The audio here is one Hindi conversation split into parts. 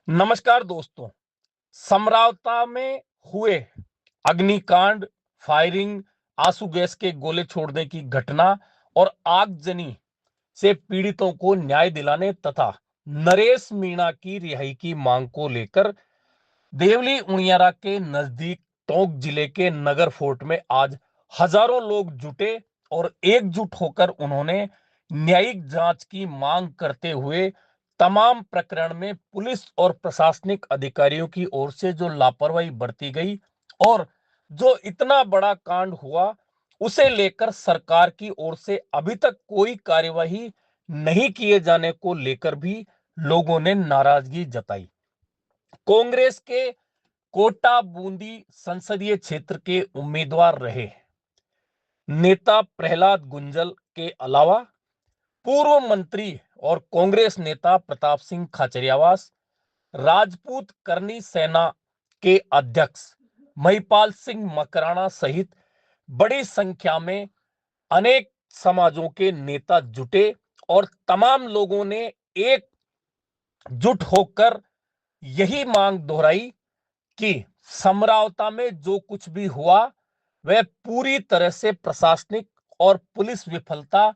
नमस्कार दोस्तों। समरावता में हुए अग्निकांड, फायरिंग, आंसू गैस के गोले छोड़ने की घटना और आगजनी से पीड़ितों को न्याय दिलाने तथा नरेश मीणा की रिहाई की मांग को लेकर देवली उनियारा के नजदीक टोंक जिले के नगर फोर्ट में आज हजारों लोग जुटे और एकजुट होकर उन्होंने न्यायिक जांच की मांग करते हुए तमाम प्रकरण में पुलिस और प्रशासनिक अधिकारियों की ओर से जो लापरवाही बरती गई और जो इतना बड़ा कांड हुआ उसे लेकर सरकार की ओर से अभी तक कोई कार्यवाही नहीं किए जाने को लेकर भी लोगों ने नाराजगी जताई। कांग्रेस के कोटा बूंदी संसदीय क्षेत्र के उम्मीदवार रहे नेता प्रहलाद गुंजल के अलावा पूर्व मंत्री और कांग्रेस नेता प्रताप सिंह खाचरियावास, राजपूत करनी सेना के अध्यक्ष महिपाल सिंह मकराना सहित बड़ी संख्या में अनेक समाजों के नेता जुटे और तमाम लोगों ने एकजुट होकर यही मांग दोहराई कि समरावता में जो कुछ भी हुआ वह पूरी तरह से प्रशासनिक और पुलिस विफलता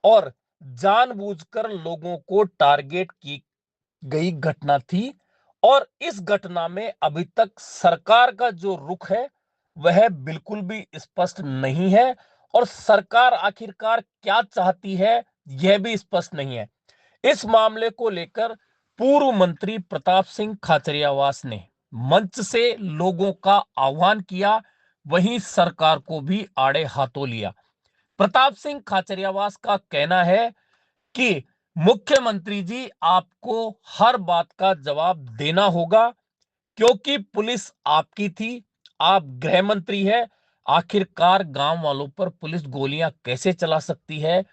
और जानबूझकर लोगों को टारगेट की गई घटना थी और इस घटना में अभी तक सरकार का जो रुख है वह बिल्कुल भी स्पष्ट नहीं है और सरकार आखिरकार क्या चाहती है यह भी स्पष्ट नहीं है। इस मामले को लेकर पूर्व मंत्री प्रताप सिंह खाचरियावास ने मंच से लोगों का आह्वान किया, वहीं सरकार को भी आड़े हाथों लिया। प्रताप सिंह खाचरियावास का कहना है कि मुख्यमंत्री जी आपको हर बात का जवाब देना होगा क्योंकि पुलिस आपकी थी, आप गृह मंत्री है। आखिरकार गांव वालों पर पुलिस गोलियां कैसे चला सकती है,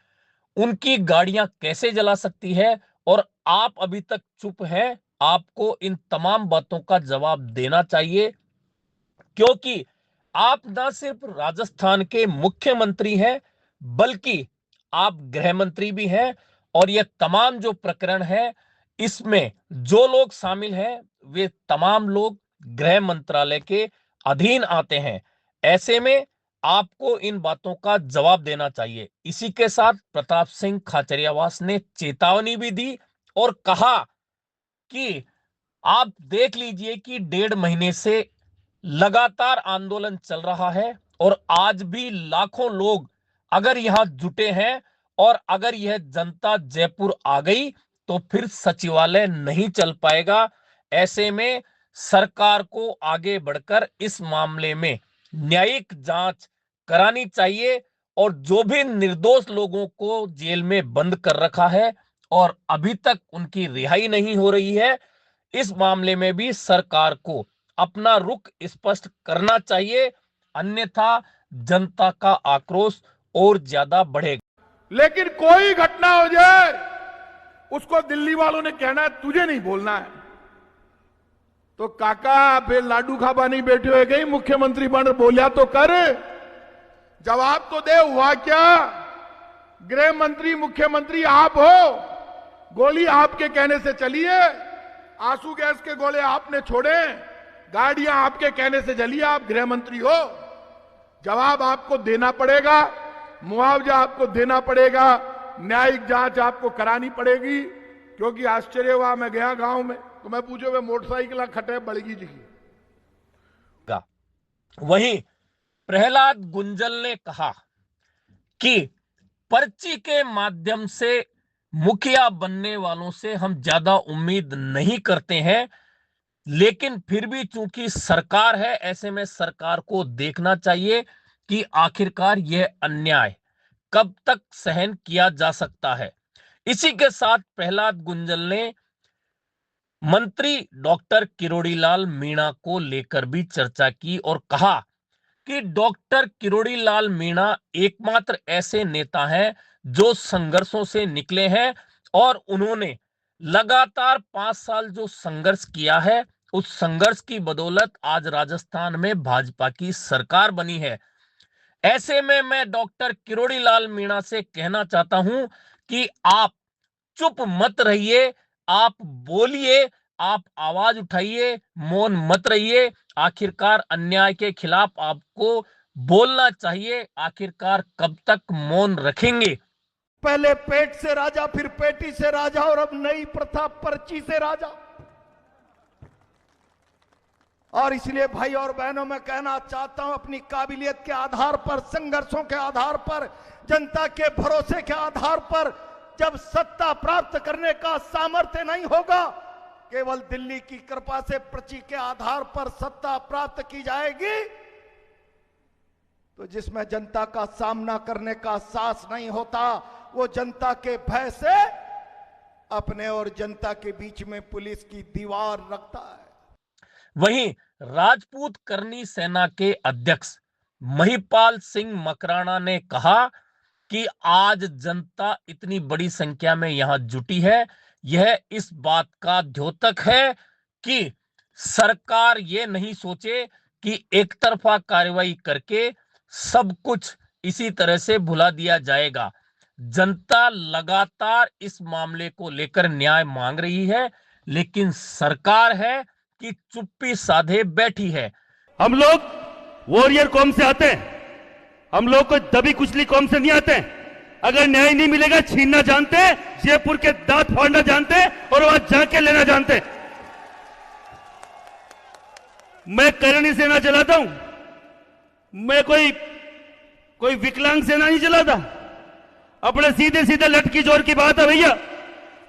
उनकी गाड़ियां कैसे जला सकती है और आप अभी तक चुप हैं। आपको इन तमाम बातों का जवाब देना चाहिए क्योंकि आप न सिर्फ राजस्थान के मुख्यमंत्री हैं बल्कि आप गृह मंत्री भी हैं और यह तमाम जो प्रकरण है इसमें जो लोग शामिल हैं वे तमाम लोग गृह मंत्रालय के अधीन आते हैं। ऐसे में आपको इन बातों का जवाब देना चाहिए। इसी के साथ प्रताप सिंह खाचरियावास ने चेतावनी भी दी और कहा कि आप देख लीजिए कि 1.5 महीने से लगातार आंदोलन चल रहा है और आज भी लाखों लोग अगर यहां जुटे हैं और अगर यह जनता जयपुर आ गई तो फिर सचिवालय नहीं चल पाएगा। ऐसे में सरकार को आगे बढ़कर इस मामले में न्यायिक जांच करानी चाहिए और जो भी निर्दोष लोगों को जेल में बंद कर रखा है और अभी तक उनकी रिहाई नहीं हो रही है, इस मामले में भी सरकार को अपना रुख स्पष्ट करना चाहिए, अन्यथा जनता का आक्रोश और ज्यादा बढ़ेगा। लेकिन कोई घटना हो जाए उसको दिल्ली वालों ने कहना है तुझे नहीं बोलना है। तो काका फिर लाडू खाबा नहीं बैठे हुए गई मुख्यमंत्री बन बोलिया तो कर, जवाब तो दे। हुआ क्या? गृह मंत्री मुख्यमंत्री आप हो, गोली आपके कहने से चली है, आंसू गैस के गोले आपने छोड़े, गाड़ियां आपके कहने से जली, आप गृह मंत्री हो। जवाब आपको देना पड़ेगा, मुआवजा आपको देना पड़ेगा, न्यायिक जांच आपको करानी पड़ेगी। क्योंकि आश्चर्य हुआ, मैं गया गांव में तो मैं पूछे वे मोटरसाइकिल खटे बड़गी जी। वहीं प्रहलाद गुंजल ने कहा कि पर्ची के माध्यम से मुखिया बनने वालों से हम ज्यादा उम्मीद नहीं करते हैं, लेकिन फिर भी चूंकि सरकार है ऐसे में सरकार को देखना चाहिए कि आखिरकार यह अन्याय कब तक सहन किया जा सकता है। इसी के साथ प्रहलाद गुंजल ने मंत्री डॉक्टर किरोड़ीलाल मीणा को लेकर भी चर्चा की और कहा कि डॉक्टर किरोड़ीलाल मीणा एकमात्र ऐसे नेता हैं जो संघर्षों से निकले हैं और उन्होंने लगातार 5 साल जो संघर्ष किया है उस संघर्ष की बदौलत आज राजस्थान में भाजपा की सरकार बनी है। ऐसे में मैं डॉक्टर किरोड़ीलाल मीणा से कहना चाहता हूं कि आप चुप मत रहिए, आप बोलिए, आप आवाज उठाइए, मौन मत रहिए। आखिरकार अन्याय के खिलाफ आपको बोलना चाहिए। आखिरकार कब तक मौन रखेंगे? पहले पेट से राजा, फिर पेटी से राजा, और अब नई प्रथा पर्ची से राजा। और इसलिए भाई और बहनों, मैं कहना चाहता हूं, अपनी काबिलियत के आधार पर, संघर्षों के आधार पर, जनता के भरोसे के आधार पर जब सत्ता प्राप्त करने का सामर्थ्य नहीं होगा, केवल दिल्ली की कृपा से पर्ची के आधार पर सत्ता प्राप्त की जाएगी, तो जिसमें जनता का सामना करने का साहस नहीं होता, वो जनता के भय से अपने और जनता के बीच में पुलिस की दीवार रखता है। वहीं राजपूत करनी सेना के अध्यक्ष महिपाल सिंह मकराना ने कहा कि आज जनता इतनी बड़ी संख्या में यहां जुटी है, यह इस बात का द्योतक है कि सरकार ये नहीं सोचे कि एक तरफा कार्रवाई करके सब कुछ इसी तरह से भुला दिया जाएगा। जनता लगातार इस मामले को लेकर न्याय मांग रही है, लेकिन सरकार है कि चुप्पी साधे बैठी है। हम लोग वॉरियर कौम से आते हैं, हम लोग को दबी कुचली कौम से नहीं आते हैं। अगर न्याय नहीं मिलेगा छीनना जानते हैं, जयपुर के दांत फाड़ना जानते हैं और वहां जाके लेना जानते हैं। मैं करनी सेना चलाता हूं, मैं कोई विकलांग सेना नहीं चलाता। अपने सीधे सीधे लटकी जोर की बात है भैया।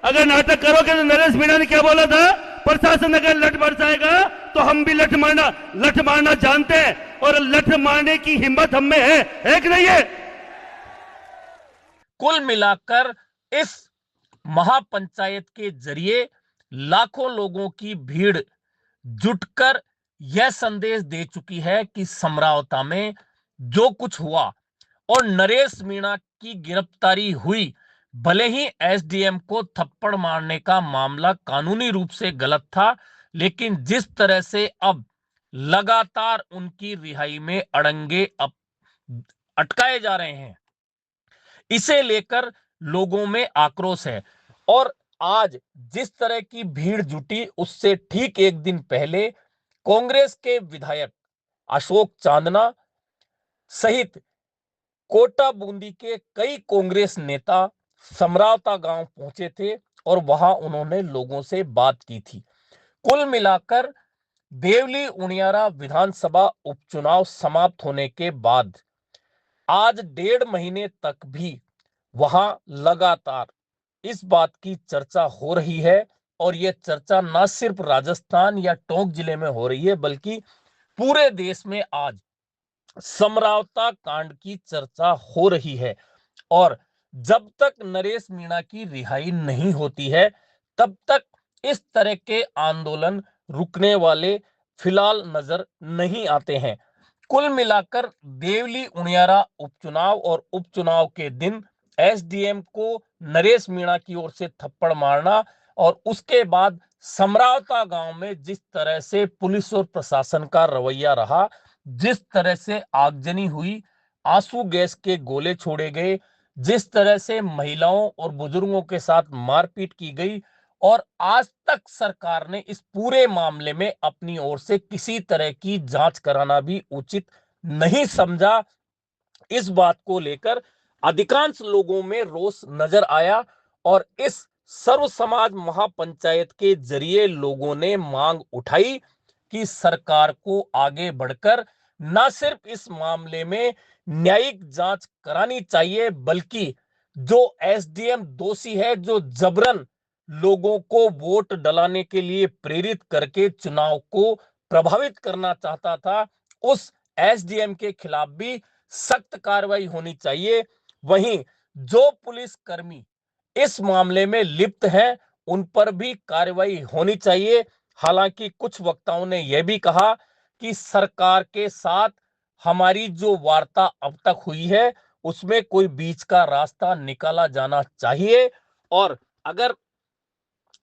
अगर नाटक करोगे तो नरेश मीणा ने क्या बोला था, प्रशासन अगर लठ बरसाएगा तो हम भी लठ मारना जानते हैं, और लठ मारने की हिम्मत हम में है कि नहीं है? कुल मिलाकर इस महापंचायत के जरिए लाखों लोगों की भीड़ जुटकर यह संदेश दे चुकी है कि समरावता में जो कुछ हुआ और नरेश मीणा की गिरफ्तारी हुई, भले ही एसडीएम को थप्पड़ मारने का मामला कानूनी रूप से गलत था, लेकिन जिस तरह से अब लगातार उनकी रिहाई में अड़ंगे अटकाए जा रहे हैं, इसे लेकर लोगों में आक्रोश है। और आज जिस तरह की भीड़ जुटी, उससे ठीक एक दिन पहले कांग्रेस के विधायक अशोक चांदना सहित कोटा बूंदी के कई कांग्रेस नेता समरावता गांव पहुंचे थे और वहां उन्होंने लोगों से बात की थी। कुल मिलाकर देवली उनियारा विधानसभा उपचुनाव समाप्त होने के बाद आज 1.5 महीने तक भी वहां लगातार इस बात की चर्चा हो रही है, और यह चर्चा न सिर्फ राजस्थान या टोंक जिले में हो रही है, बल्कि पूरे देश में आज समरावता कांड की चर्चा हो रही है। और जब तक नरेश मीणा की रिहाई नहीं होती है, तब तक इस तरह के आंदोलन रुकने वाले फिलहाल नजर नहीं आते हैं। कुल मिलाकर देवली उनियारा उपचुनाव और उपचुनाव के दिन एसडीएम को नरेश मीणा की ओर से थप्पड़ मारना और उसके बाद समरावता गांव में जिस तरह से पुलिस और प्रशासन का रवैया रहा, जिस तरह से आगजनी हुई, आंसू गैस के गोले छोड़े गए, जिस तरह से महिलाओं और बुजुर्गों के साथ मारपीट की गई, और आज तक सरकार ने इस पूरे मामले में अपनी ओर से किसी तरह की जांच कराना भी उचित नहीं समझा, इस बात को लेकर अधिकांश लोगों में रोष नजर आया। और इस सर्व समाज महापंचायत के जरिए लोगों ने मांग उठाई कि सरकार को आगे बढ़कर न सिर्फ इस मामले में न्यायिक जांच करानी चाहिए, बल्कि जो एसडीएम दोषी है, जो जबरन लोगों को वोट डलाने के लिए प्रेरित करके चुनाव को प्रभावित करना चाहता था, उस एसडीएम के खिलाफ भी सख्त कार्रवाई होनी चाहिए। वहीं जो पुलिसकर्मी इस मामले में लिप्त हैं, उन पर भी कार्रवाई होनी चाहिए। हालांकि कुछ वक्ताओं ने यह भी कहा कि सरकार के साथ हमारी जो वार्ता अब तक हुई है, उसमें कोई बीच का रास्ता निकाला जाना चाहिए, और अगर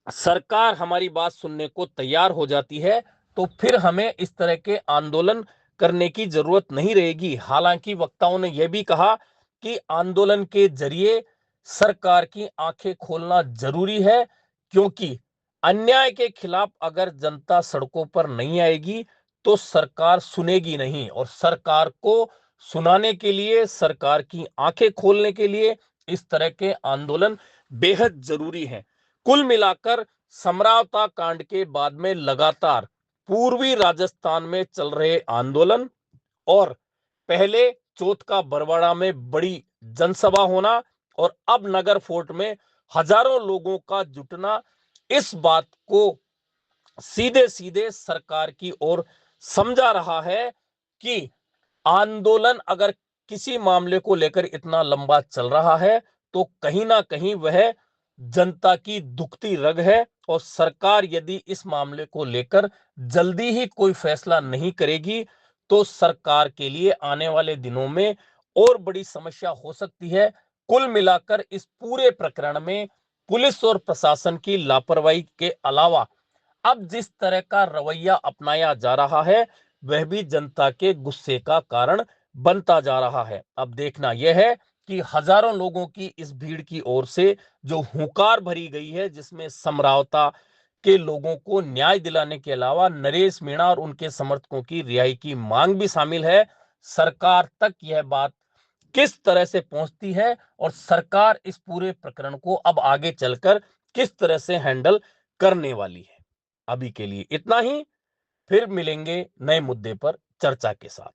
सरकार हमारी बात सुनने को तैयार हो जाती है तो फिर हमें इस तरह के आंदोलन करने की जरूरत नहीं रहेगी। हालांकि वक्ताओं ने यह भी कहा कि आंदोलन के जरिए सरकार की आंखें खोलना जरूरी है, क्योंकि अन्याय के खिलाफ अगर जनता सड़कों पर नहीं आएगी तो सरकार सुनेगी नहीं, और सरकार को सुनाने के लिए, सरकार की आंखें खोलने के लिए इस तरह के आंदोलन बेहद जरूरी हैं। कुल मिलाकर समरावता कांड के बाद में लगातार पूर्वी राजस्थान में चल रहे आंदोलन और पहले चौथ का बरवाड़ा में बड़ी जनसभा होना और अब नगर फोर्ट में हजारों लोगों का जुटना इस बात को सीधे सीधे सरकार की ओर समझा रहा है कि आंदोलन अगर किसी मामले को लेकर इतना लंबा चल रहा है तो कहीं ना कहीं वह जनता की दुखती रग है, और सरकार यदि इस मामले को लेकर जल्दी ही कोई फैसला नहीं करेगी तो सरकार के लिए आने वाले दिनों में और बड़ी समस्या हो सकती है। कुल मिलाकर इस पूरे प्रकरण में पुलिस और प्रशासन की लापरवाही के अलावा अब जिस तरह का रवैया अपनाया जा रहा है वह भी जनता के गुस्से का कारण बनता जा रहा है। अब देखना यह है कि हजारों लोगों की इस भीड़ की ओर से जो हुंकार भरी गई है, जिसमें समरावता के लोगों को न्याय दिलाने के अलावा नरेश मीणा और उनके समर्थकों की रिहाई की मांग भी शामिल है, सरकार तक यह बात किस तरह से पहुंचती है और सरकार इस पूरे प्रकरण को अब आगे चलकर किस तरह से हैंडल करने वाली है। अभी के लिए इतना ही, फिर मिलेंगे नए मुद्दे पर चर्चा के साथ।